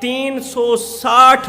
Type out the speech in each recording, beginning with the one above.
360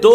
2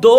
2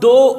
2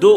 2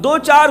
2-4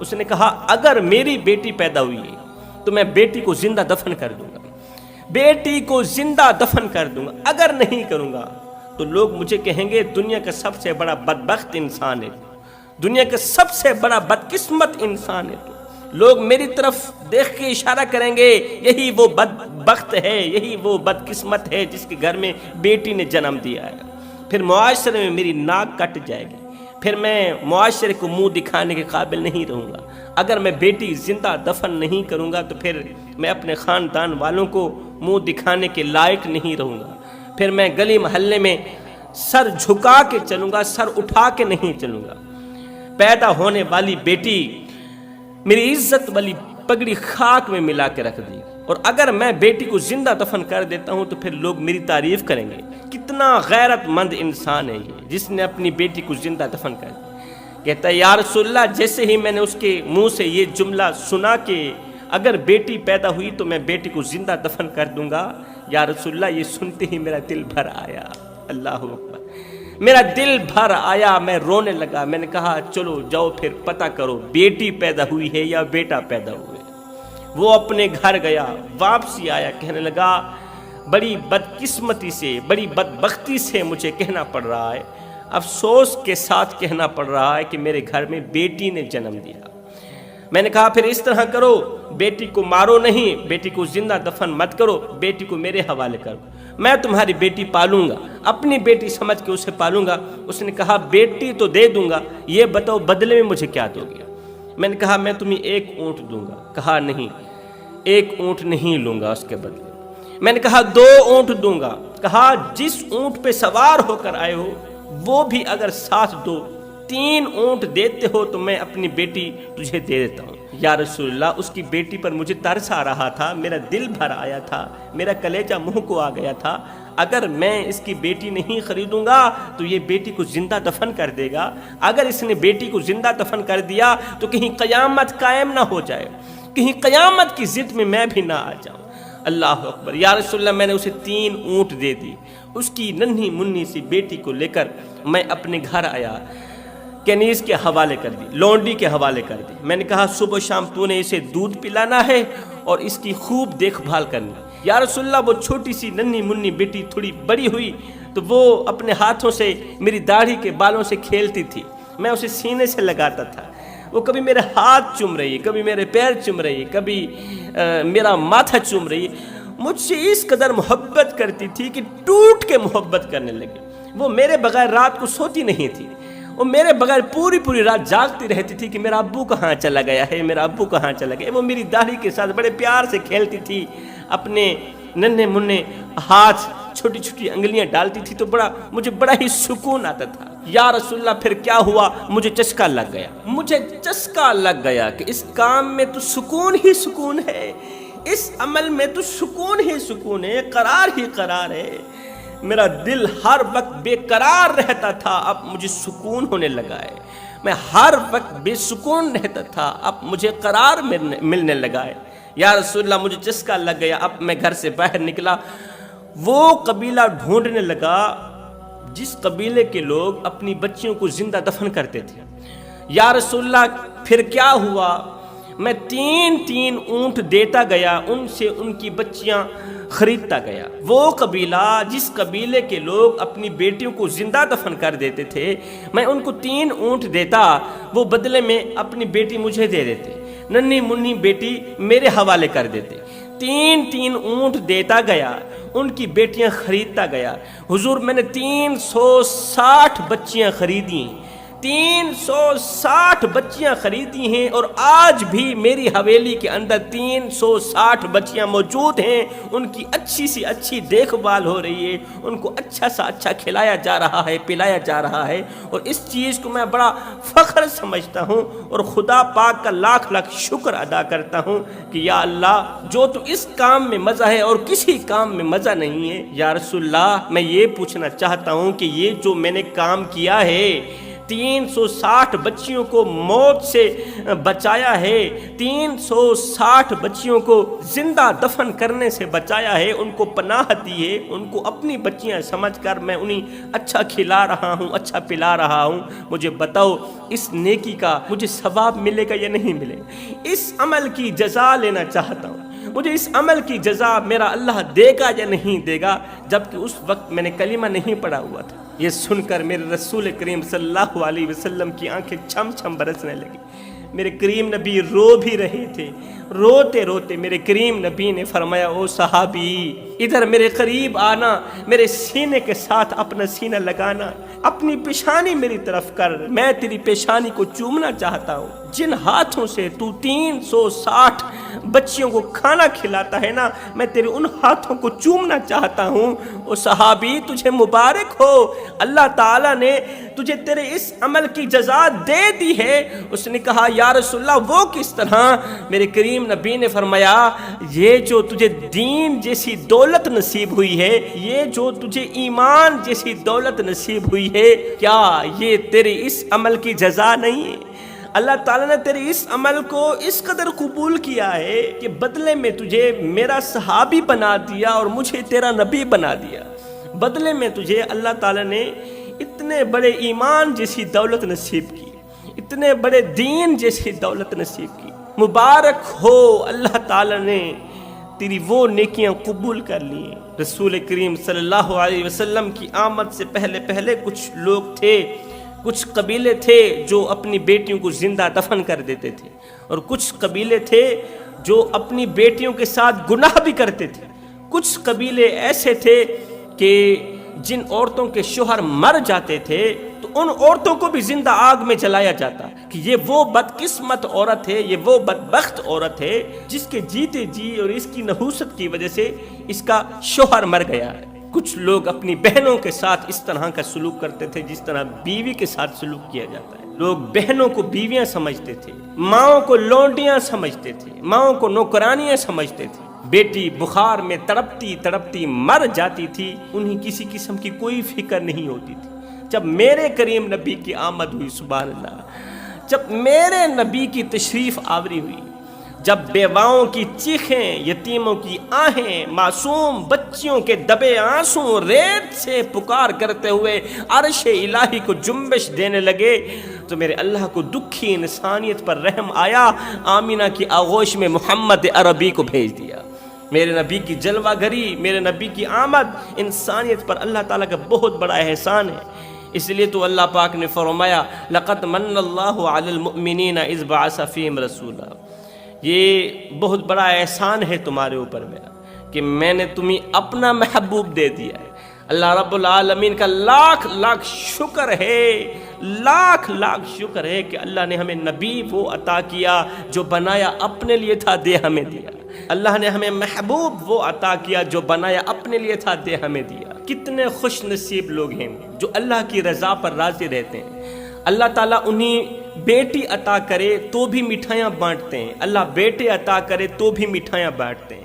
اس نے کہا اگر میری بیٹی پیدا ہوئی ہے تو میں بیٹی کو زندہ دفن کر دوں گا، بیٹی کو زندہ دفن کر دوں گا، اگر نہیں کروں گا تو لوگ مجھے کہیں گے دنیا کا سب سے بڑا بدبخت انسان ہے، دنیا کا سب سے بڑا بدقسمت انسان ہے تو لوگ میری طرف دیکھ کے اشارہ کریں گے یہی وہ بدبخت ہے، یہی وہ بدقسمت ہے جس کے گھر میں بیٹی نے جنم دیا ہے۔ پھر معاشرے میں میری ناک کٹ جائے گی، پھر میں معاشرے کو منہ دکھانے کے قابل نہیں رہوں گا۔ اگر میں بیٹی زندہ دفن نہیں کروں گا تو پھر میں اپنے خاندان والوں کو منہ دکھانے کے لائق نہیں رہوں گا، پھر میں گلی محلے میں سر جھکا کے چلوں گا، سر اٹھا کے نہیں چلوں گا۔ پیدا ہونے والی بیٹی میری عزت والی پگڑی خاک میں ملا کے رکھ دی، اور اگر میں بیٹی کو زندہ دفن کر دیتا ہوں تو پھر لوگ میری تعریف کریں گے کتنا غیرت مند انسان ہے یہ جس نے اپنی بیٹی کو زندہ دفن کر دیا۔ کہتا ہے یا رسول اللہ جیسے ہی میں نے اس کے منہ سے یہ جملہ سنا کہ اگر بیٹی پیدا ہوئی تو میں بیٹی کو زندہ دفن کر دوں گا، یا رسول اللہ یہ سنتے ہی میرا دل بھر آیا، اللہ اکبر، میرا دل بھر آیا، میں رونے لگا۔ میں نے کہا چلو جاؤ پھر پتہ کرو بیٹی پیدا ہوئی ہے یا بیٹا پیدا ہوئے۔ وہ اپنے گھر گیا، واپسی آیا، کہنے لگا بڑی بدقسمتی سے، بڑی بدبختی سے مجھے کہنا پڑ رہا ہے، افسوس کے ساتھ کہنا پڑ رہا ہے کہ میرے گھر میں بیٹی نے جنم دیا۔ میں نے کہا پھر اس طرح کرو، بیٹی کو مارو نہیں، بیٹی کو زندہ دفن مت کرو، بیٹی کو میرے حوالے کرو، میں تمہاری بیٹی پالوں گا، اپنی بیٹی سمجھ کے اسے پالوں گا۔ اس نے کہا بیٹی تو دے دوں گا، یہ بتاؤ بدلے میں مجھے کیا دو گے؟ میں نے کہا میں تمہیں ایک اونٹ دوں گا۔ کہا نہیں، ایک اونٹ نہیں لوں گا اس کے بدلے۔ میں نے کہا 2 اونٹ دوں گا۔ کہا جس اونٹ پہ سوار ہو کر آئے ہو وہ بھی اگر ساتھ دو، 3 اونٹ دیتے ہو تو میں اپنی بیٹی تجھے دے دیتا ہوں۔ یا رسول اللہ اس کی بیٹی پر مجھے ترس آ رہا تھا، میرا دل بھر آیا تھا، میرا کلیجہ منہ کو آ گیا تھا، اگر میں اس کی بیٹی نہیں خریدوں گا تو یہ بیٹی کو زندہ دفن کر دے گا، اگر اس نے بیٹی کو زندہ دفن کر دیا تو کہیں قیامت قائم نہ ہو جائے، کہیں قیامت کی ضد میں بھی نہ آ جاؤں۔ اللہ اکبر۔ یا رسول اللہ میں نے اسے 3 اونٹ دے دی، اس کی ننھی منھی سی بیٹی کو لے کر میں اپنے گھر آیا، کنیز کے حوالے کر دی، لونڈی کے حوالے کر دی۔ میں نے کہا صبح شام تو نے اسے دودھ پلانا ہے اور اس کی خوب دیکھ بھال کرنی۔ یا رسول اللہ وہ چھوٹی سی ننھی منھی بیٹی تھوڑی بڑی ہوئی تو وہ اپنے ہاتھوں سے میری داڑھی کے بالوں سے کھیلتی تھی، میں اسے سینے سے لگاتا تھا، وہ کبھی میرے ہاتھ چوم رہی ہے، کبھی میرے پیر چوم رہی ہے، کبھی میرا ماتھا چوم رہی ہے، مجھ سے اس قدر محبت کرتی تھی کہ ٹوٹ کے محبت کرنے لگی۔ وہ میرے بغیر رات کو سوتی نہیں تھی، وہ میرے بغیر پوری رات جاگتی رہتی تھی کہ میرا ابو کہاں چلا گیا ہے، میرا ابو کہاں چلا گیا ہے۔ وہ میری داڑھی کے ساتھ بڑے پیار سے کھیلتی تھی، اپنے ننھے منھے ہاتھ چھوٹی چھوٹی انگلیاں ڈالتی تھی تو مجھے بڑا ہی سکون آتا تھا۔ یا رسول اللہ پھر کیا ہوا، مجھے چسکا لگ گیا، مجھے چسکا لگ گیا کہ اس کام میں تو سکون ہی سکون ہے، اس عمل میں تو سکون ہی سکون ہے، قرار ہی قرار ہے۔ میرا دل ہر وقت بے قرار رہتا تھا، اب مجھے سکون ہونے لگا ہے، میں ہر وقت بے سکون رہتا تھا، اب مجھے قرار ملنے لگا ہے۔ یا رسول اللہ مجھے چسکا لگ گیا، اب میں گھر سے باہر نکلا، وہ قبیلہ ڈھونڈنے لگا جس قبیلے کے لوگ اپنی بچیوں کو زندہ دفن کرتے تھے۔ یا رسول اللہ پھر کیا ہوا، میں 3 اونٹ دیتا گیا، ان سے ان کی بچیاں خریدتا گیا۔ وہ قبیلہ جس قبیلے کے لوگ اپنی بیٹیوں کو زندہ دفن کر دیتے تھے، میں ان کو 3 اونٹ دیتا، وہ بدلے میں اپنی بیٹی مجھے دے دیتے، ننھی منھی بیٹی میرے حوالے کر دیتے۔ 3 اونٹ دیتا گیا، ان کی بیٹیاں خریدتا گیا۔ حضور میں نے 360 بچیاں خریدی، 360 بچیاں خریدی ہیں، اور آج بھی میری حویلی کے اندر 360 بچیاں موجود ہیں، ان کی اچھی سی اچھی دیکھ بھال ہو رہی ہے، ان کو اچھا سا اچھا کھلایا جا رہا ہے، پلایا جا رہا ہے، اور اس چیز کو میں بڑا فخر سمجھتا ہوں اور خدا پاک کا لاکھ شکر ادا کرتا ہوں کہ یا اللہ جو تو اس کام میں مزہ ہے اور کسی کام میں مزہ نہیں ہے۔ یا رسول اللہ میں یہ پوچھنا چاہتا ہوں کہ یہ جو میں نے کام کیا ہے، 360 بچیوں کو موت سے بچایا ہے، 360 بچیوں کو زندہ دفن کرنے سے بچایا ہے، ان کو پناہ دی ہے، ان کو اپنی بچیاں سمجھ کر میں انہیں اچھا کھلا رہا ہوں، اچھا پلا رہا ہوں۔ مجھے بتاؤ اس نیکی کا مجھے ثواب ملے گا یا نہیں ملے گا؟ اس عمل کی جزا لینا چاہتا ہوں، مجھے اس عمل کی جزا میرا اللہ دے گا یا نہیں دے گا؟ جبکہ اس وقت میں نے کلمہ نہیں پڑھا ہوا تھا۔ یہ سن کر میرے رسول کریم صلی اللہ علیہ وسلم کی آنکھیں چھم چھم برسنے لگی۔ میرے کریم نبی رو بھی رہے تھے، روتے روتے میرے کریم نبی نے فرمایا، او صحابی ادھر میرے قریب آنا، میرے سینے کے ساتھ اپنا سینہ لگانا، اپنی پیشانی میری طرف کر، میں تیری پیشانی کو چومنا چاہتا ہوں۔ جن ہاتھوں سے تو 360 بچیوں کو کھانا کھلاتا ہے نا، میں تیرے ان ہاتھوں کو چومنا چاہتا ہوں۔ او صحابی تجھے مبارک ہو، اللہ تعالیٰ نے تجھے تیرے اس عمل کی جزا دے دی ہے۔ اس نے کہا یا رسول اللہ وہ کس طرح؟ میرے کریم نبی نے فرمایا، یہ جو تجھے دین جیسی دولت نصیب ہوئی ہے، یہ جو تجھے ایمان جیسی دولت نصیب ہوئی ہے، کیا یہ تیرے اس عمل کی جزا نہیں ہے؟ اللہ تعالیٰ نے تیرے اس عمل کو اس قدر قبول کیا ہے کہ بدلے میں تجھے میرا صحابی بنا دیا اور مجھے تیرا نبی بنا دیا۔ بدلے میں تجھے اللہ تعالیٰ نے اتنے بڑے ایمان جیسی دولت نصیب کی، اتنے بڑے دین جیسی دولت نصیب کی۔ مبارک ہو، اللہ تعالیٰ نے تیری وہ نیکیاں قبول کر لی۔ رسول کریم صلی اللہ علیہ وسلم کی آمد سے پہلے پہلے کچھ لوگ تھے، کچھ قبیلے تھے جو اپنی بیٹیوں کو زندہ دفن کر دیتے تھے، اور کچھ قبیلے تھے جو اپنی بیٹیوں کے ساتھ گناہ بھی کرتے تھے۔ کچھ قبیلے ایسے تھے کہ جن عورتوں کے شوہر مر جاتے تھے تو ان عورتوں کو بھی زندہ آگ میں جلایا جاتا کہ یہ وہ بدقسمت عورت ہے، یہ وہ بدبخت عورت ہے جس کے جیتے جی اور اس کی نحوست کی وجہ سے اس کا شوہر مر گیا ہے۔ کچھ لوگ اپنی بہنوں کے ساتھ اس طرح کا سلوک کرتے تھے جس طرح بیوی کے ساتھ سلوک کیا جاتا ہے۔ لوگ بہنوں کو بیویاں سمجھتے تھے، ماؤں کو لونڈیاں سمجھتے تھے، ماؤں کو نوکرانیاں سمجھتے تھے۔ بیٹی بخار میں تڑپتی تڑپتی مر جاتی تھی، انہیں کسی قسم کی کوئی فکر نہیں ہوتی تھی۔ جب میرے کریم نبی کی آمد ہوئی، سبحان اللہ، جب میرے نبی کی تشریف آوری ہوئی، جب بیواؤں کی چیخیں، یتیموں کی آہیں، معصوم بچیوں کے دبے آنسوں ریت سے پکار کرتے ہوئے عرش الہی کو جنبش دینے لگے، تو میرے اللہ کو دکھی انسانیت پر رحم آیا، آمینہ کی آغوش میں محمد عربی کو بھیج دیا۔ میرے نبی کی جلوہ گری، میرے نبی کی آمد انسانیت پر اللہ تعالیٰ کا بہت بڑا احسان ہے۔ اس لیے تو اللہ پاک نے فرمایا، لَقَدْ مَنَّ اللَّهُ عَلَى الْمُؤْمِنِينَ إِذْ بَعَثَ فِيهِمْ رَسُولًا۔ یہ بہت بڑا احسان ہے تمہارے اوپر میرا کہ میں نے تمہیں اپنا محبوب دے دیا ہے۔ اللہ رب العالمین کا لاکھ لاکھ شکر ہے، لاکھ لاکھ شکر ہے کہ اللہ نے ہمیں نبی وہ عطا کیا جو بنایا اپنے لیے تھا، دے ہمیں دیا۔ اللہ نے ہمیں محبوب وہ عطا کیا جو بنایا اپنے لیے تھا، دے ہمیں دیا۔ کتنے خوش نصیب لوگ ہیں جو اللہ کی رضا پر راضی رہتے ہیں۔ اللہ تعالیٰ انہیں بیٹی عطا کرے تو بھی مٹھائیاں بانٹتے ہیں، اللہ بیٹے عطا کرے تو بھی مٹھائیاں بانٹتے ہیں۔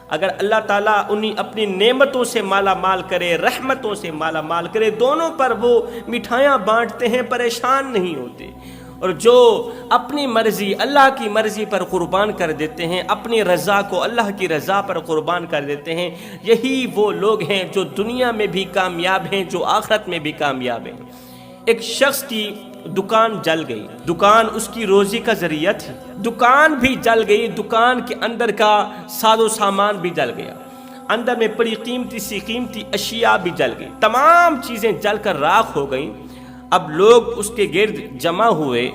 اگر اللہ تعالیٰ انہیں اپنی نعمتوں سے مالا مال کرے، رحمتوں سے مالا مال کرے، دونوں پر وہ مٹھائیاں بانٹتے ہیں، پریشان نہیں ہوتے۔ اور جو اپنی مرضی اللہ کی مرضی پر قربان کر دیتے ہیں، اپنی رضا کو اللہ کی رضا پر قربان کر دیتے ہیں، یہی وہ لوگ ہیں جو دنیا میں بھی کامیاب ہیں، جو آخرت میں بھی کامیاب ہیں۔ ایک شخص کی دکان جل گئی، دکان اس کی روزی کا ذریعہ تھی، دکان بھی جل گئی، دکان کے اندر کا ساز و سامان بھی جل گیا، اندر میں بڑی قیمتی اشیاء بھی جل گئی، تمام چیزیں جل کر راکھ ہو گئیں۔ اب لوگ اس کے گرد جمع ہوئے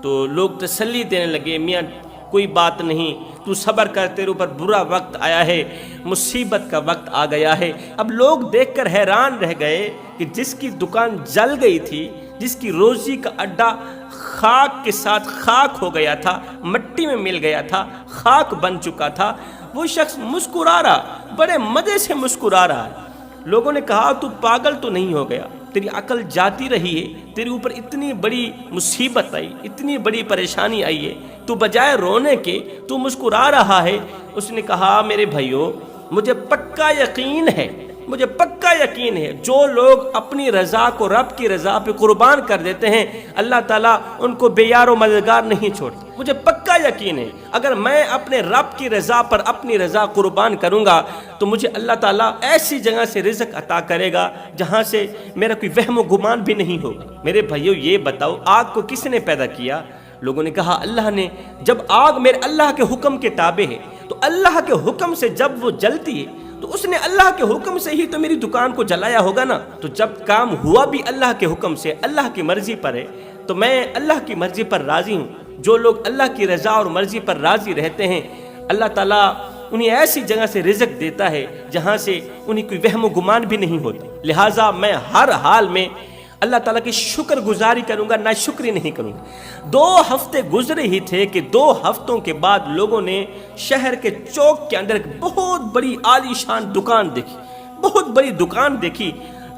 تو لوگ تسلی دینے لگے، میاں کوئی بات نہیں، تو صبر کر، تیرے اوپر برا وقت آیا ہے، مصیبت کا وقت آ گیا ہے۔ اب لوگ دیکھ کر حیران رہ گئے کہ جس کی دکان جل گئی تھی، جس کی روزی کا اڈا خاک کے ساتھ خاک ہو گیا تھا، مٹی میں مل گیا تھا، خاک بن چکا تھا، وہ شخص مسکرا رہا، بڑے مزے سے مسکرا رہا ہے۔ لوگوں نے کہا تو پاگل تو نہیں ہو گیا، تیری عقل جاتی رہی ہے، تیرے اوپر اتنی بڑی مصیبت آئی، اتنی بڑی پریشانی آئی ہے، تو بجائے رونے کے تو مسکرا رہا ہے۔ اس نے کہا میرے بھائیو، مجھے پکا یقین ہے مجھے پکا یقین ہے جو لوگ اپنی رضا کو رب کی رضا پہ قربان کر دیتے ہیں اللہ تعالیٰ ان کو بے یار و مددگار نہیں چھوڑتے۔ مجھے پکا یقین ہے اگر میں اپنے رب کی رضا پر اپنی رضا قربان کروں گا تو مجھے اللہ تعالیٰ ایسی جگہ سے رزق عطا کرے گا جہاں سے میرا کوئی وہم و گمان بھی نہیں ہوگا۔ میرے بھائیو یہ بتاؤ آگ کو کس نے پیدا کیا؟ لوگوں نے کہا اللہ نے۔ جب آگ میرے اللہ کے حکم کے تابع ہے تو اللہ کے حکم سے جب وہ جلتی ہے تو اس نے اللہ کے حکم سے ہی تو میری دکان کو جلایا ہوگا نا۔ تو جب کام ہوا بھی اللہ کے حکم سے، اللہ کی مرضی پر ہے، تو میں اللہ کی مرضی پر راضی ہوں۔ جو لوگ اللہ کی رضا اور مرضی پر راضی رہتے ہیں اللہ تعالیٰ انہیں ایسی جگہ سے رزق دیتا ہے جہاں سے انہیں کوئی وہم و گمان بھی نہیں ہوتا۔ لہٰذا میں ہر حال میں اللہ تعالیٰ کی شکر گزاری کروں گا، ناشکری نہیں کروں گا۔ 2 ہفتے گزرے ہی تھے کہ 2 ہفتوں کے بعد لوگوں نے شہر کے چوک کے اندر ایک بہت بڑی عالی شان دکان دیکھی، بہت بڑی دکان دیکھی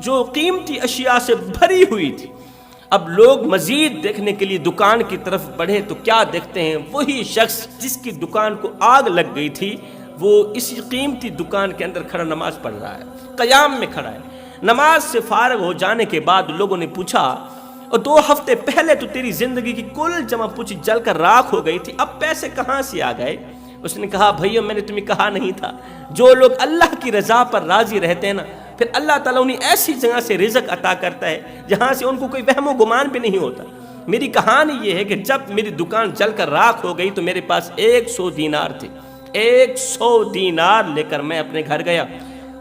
جو قیمتی اشیاء سے بھری ہوئی تھی۔ اب لوگ مزید دیکھنے کے لیے دکان کی طرف بڑھے تو کیا دیکھتے ہیں؟ وہی شخص جس کی دکان کو آگ لگ گئی تھی وہ اسی قیمتی دکان کے اندر کھڑا نماز پڑھ رہا ہے، قیام میں کھڑا ہے۔ نماز سے فارغ ہو جانے کے بعد لوگوں نے پوچھا اور 2 ہفتے پہلے تو تیری زندگی کی کل جمع پوچھی جل کر راکھ ہو گئی تھی، اب پیسے کہاں سے آ گئے؟ اس نے کہا بھائیو میں نے تمہیں کہا نہیں تھا جو لوگ اللہ کی رضا پر راضی رہتے ہیں نا پھر اللہ تعالیٰ انہیں ایسی جگہ سے رزق عطا کرتا ہے جہاں سے ان کو کوئی وہم و گمان بھی نہیں ہوتا۔ میری کہانی یہ ہے کہ جب میری دکان جل کر راکھ ہو گئی تو میرے پاس 100 دینار تھے۔ 100 دینار لے کر میں اپنے گھر گیا۔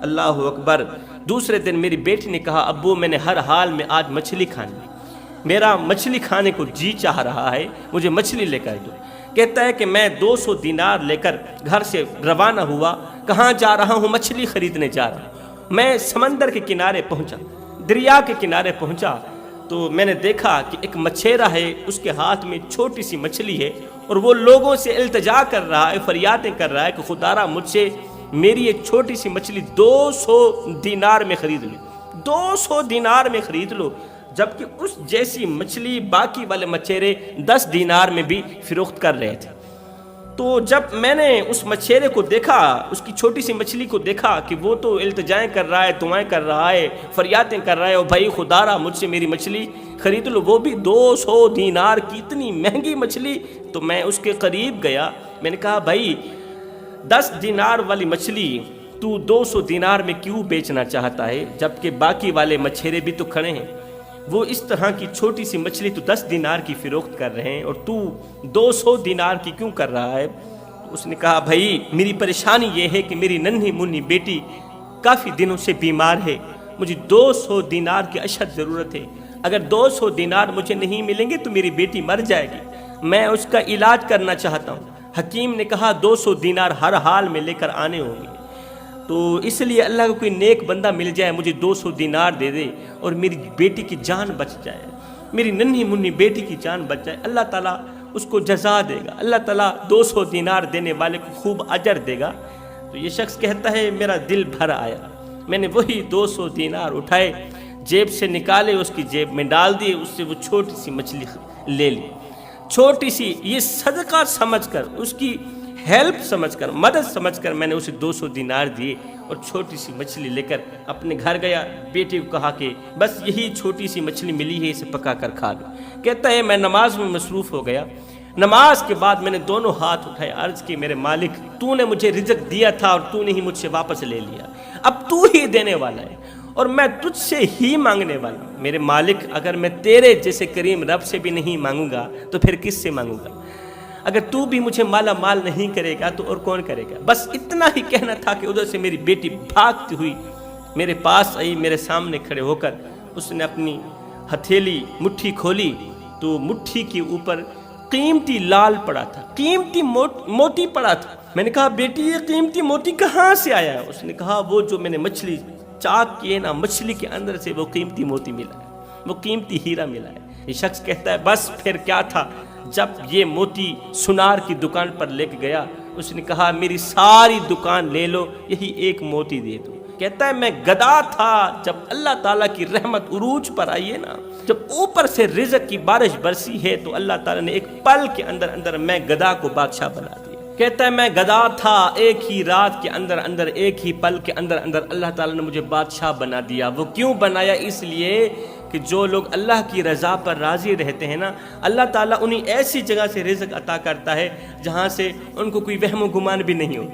اللہ اکبر۔ دوسرے دن میری بیٹی نے کہا ابو میں نے ہر حال میں آج مچھلی کھانی، میرا مچھلی کھانے کو جی چاہ رہا ہے، مجھے مچھلی لے کر دو۔ کہتا ہے کہ میں 200 دینار لے کر گھر سے روانہ ہوا۔ کہاں جا رہا ہوں؟ مچھلی خریدنے جا رہا ہوں۔ میں سمندر کے کنارے پہنچا، دریا کے کنارے پہنچا تو میں نے دیکھا کہ ایک مچھیرا ہے، اس کے ہاتھ میں چھوٹی سی مچھلی ہے اور وہ لوگوں سے التجا کر رہا ہے، فریادیں کر رہا ہے کہ خدارا مجھ سے میری ایک چھوٹی سی مچھلی 200 دینار میں خرید لو، 200 دینار میں خرید لو، جبکہ اس جیسی مچھلی باقی والے مچھیرے 10 دینار میں بھی فروخت کر رہے تھے۔ تو جب میں نے اس مچھیرے کو دیکھا، اس کی چھوٹی سی مچھلی کو دیکھا کہ وہ تو التجائیں کر رہا ہے، دعائیں کر رہا ہے، فریادیں کر رہا ہے، اور بھائی خدارا مجھ سے میری مچھلی خرید لو، وہ بھی 200 دینار کی اتنی مہنگی مچھلی۔ تو میں اس کے قریب گیا، میں نے کہا بھائی 10 دینار والی مچھلی تو 200 دینار میں کیوں بیچنا چاہتا ہے جبکہ باقی والے مچھیرے بھی تو کھڑے ہیں؟ وہ اس طرح کی چھوٹی سی مچھلی تو 10 دینار کی فروخت کر رہے ہیں اور تو 200 دینار کی کیوں کر رہا ہے؟ اس نے کہا بھائی میری پریشانی یہ ہے کہ میری ننھی منھی بیٹی کافی دنوں سے بیمار ہے، مجھے 200 دینار کی اشد ضرورت ہے، اگر 200 دینار مجھے نہیں ملیں گے تو میری بیٹی مر جائے گی، میں اس کا علاج کرنا چاہتا ہوں۔ حکیم نے کہا 200 دینار ہر حال میں لے کر آنے ہوں گے، تو اس لیے اللہ کو کوئی نیک بندہ مل جائے مجھے 200 دینار دے دے اور میری بیٹی کی جان بچ جائے، میری ننھی منھی بیٹی کی جان بچ جائے، اللہ تعالیٰ اس کو جزا دے گا، اللہ تعالیٰ 200 دینار دینے والے کو خوب اجر دے گا۔ تو یہ شخص کہتا ہے میرا دل بھر آیا، میں نے وہی 200 دینار اٹھائے، جیب سے نکالے، اس کی جیب میں ڈال دیے، اس سے وہ چھوٹی سی مچھلی لے لی، چھوٹی سی، یہ صدقہ سمجھ کر، اس کی ہیلپ سمجھ کر، مدد سمجھ کر میں نے اسے 200 دینار دیے اور چھوٹی سی مچھلی لے کر اپنے گھر گیا۔ بیٹی کو کہا کہ بس یہی چھوٹی سی مچھلی ملی ہے، اسے پکا کر کھا لو۔ کہتا ہے میں نماز میں مصروف ہو گیا، نماز کے بعد میں نے دونوں ہاتھ اٹھائے، عرض کی میرے مالک تو نے مجھے رزق دیا تھا اور تو نے ہی مجھ سے واپس لے لیا، اب تو ہی دینے والا ہے اور میں تجھ سے ہی مانگنے والا ہوں۔ میرے مالک اگر میں تیرے جیسے کریم رب سے بھی نہیں مانگوں گا تو پھر کس سے مانگوں گا؟ اگر تو بھی مجھے مالا مال نہیں کرے گا تو اور کون کرے گا؟ بس اتنا ہی کہنا تھا کہ ادھر سے میری بیٹی بھاگتی ہوئی میرے پاس آئی، میرے سامنے کھڑے ہو کر اس نے اپنی ہتھیلی مٹھی کھولی تو مٹھی کے اوپر قیمتی لال پڑا تھا، قیمتی موتی پڑا تھا۔ میں نے کہا بیٹی یہ قیمتی موتی کہاں سے آیا ہے؟ اس نے کہا وہ جو میں نے مچھلی چاک کیے نا، مچھلی کے اندر سے وہ قیمتی موتی ملا ہے، وہ قیمتی ہیرا ملا ہے۔ یہ شخص کہتا ہے بس پھر کیا تھا، جب یہ موتی سنار کی دکان پر لے کے گیا، اس نے کہا میری ساری دکان لے لو، یہی ایک موتی دے دو۔ کہتا ہے میں گدا تھا، جب اللہ تعالیٰ کی رحمت عروج پر آئی ہے نا، جب اوپر سے رزق کی بارش برسی ہے تو اللہ تعالیٰ نے ایک پل کے اندر میں گدا کو بادشاہ بنا دیا۔ کہتا ہے میں گدا تھا، ایک ہی رات کے اندر اندر، ایک ہی پل کے اندر اندر اللہ تعالیٰ نے مجھے بادشاہ بنا دیا۔ وہ کیوں بنایا؟ اس لیے کہ جو لوگ اللہ کی رضا پر راضی رہتے ہیں نا، اللہ تعالیٰ انہیں ایسی جگہ سے رزق عطا کرتا ہے جہاں سے ان کو کوئی وہم و گمان بھی نہیں ہوتا۔